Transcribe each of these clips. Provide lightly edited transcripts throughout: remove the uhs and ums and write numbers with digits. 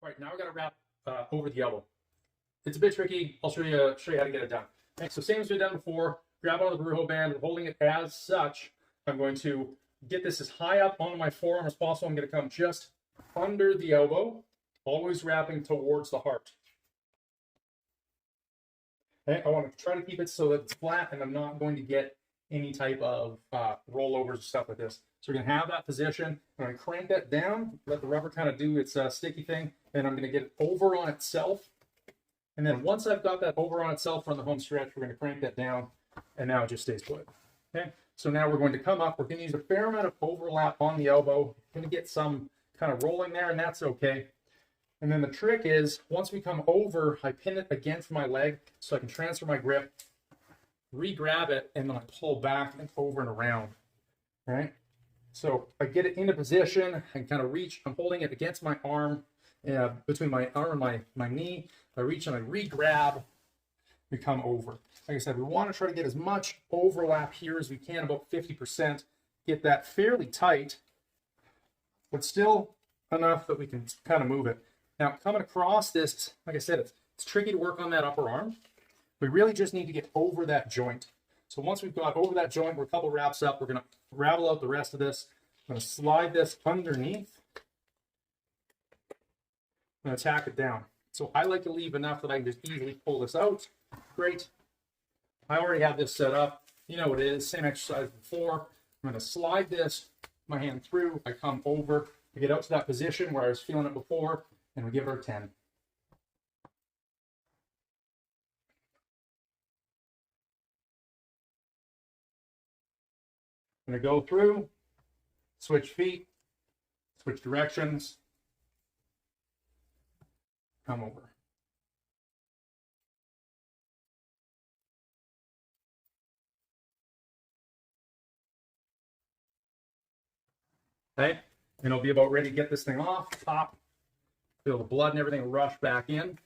All right, now we got to wrap over the elbow. It's a bit tricky. I'll show you how to get it done. Okay, so same as we've done before. Grab onto the Brujo band, holding it as such. I'm going to get this as high up on my forearm as possible. I'm going to come just under the elbow, always wrapping towards the heart. Okay, I want to try to keep it so that it's flat and I'm not going to get any type of rollovers or stuff like this. So we're going to have that position. I'm going to crank that down, let the rubber kind of do its sticky thing, and I'm going to get it over on itself. And then once I've got that over on itself from the home stretch, we're going to crank that down, and now it just stays put. Okay, so now we're going to come up. We're going to use a fair amount of overlap on the elbow. We're going to get some kind of rolling there, and that's okay. And then the trick is, once we come over, I pin it against my leg so I can transfer my grip, re-grab it, and then I pull back and over and around. All right? So I get it into position and kind of reach. I'm holding it against my arm, between my arm and my knee. I reach and I re-grab. We come over. Like I said, we want to try to get as much overlap here as we can, about 50%. Get that fairly tight, but still enough that we can kind of move it. Now, coming across this, like I said, it's tricky to work on that upper arm. We really just need to get over that joint. So once we've got over that joint, we're a couple wraps up, we're going to ravel out the rest of this. I'm going to slide this underneath. I'm going to tack it down. So I like to leave enough that I can just easily pull this out. Great. I already have this set up. You know what it is, same exercise before. I'm going to slide this, my hand through, I come over, I get out to that position where I was feeling it before, and we give her a 10. I'm going to go through, switch feet, switch directions, come over. Okay, and it'll be about ready to get this thing off, pop, feel the blood and everything rush back in.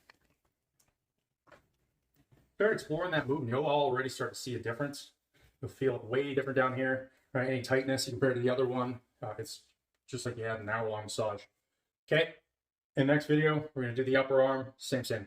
Start exploring that movement, you'll already start to see a difference. You'll feel it way different down here. Right? Any tightness compared to the other one, it's just like you had an hour-long massage. Okay, in the next video, we're going to do the upper arm, same.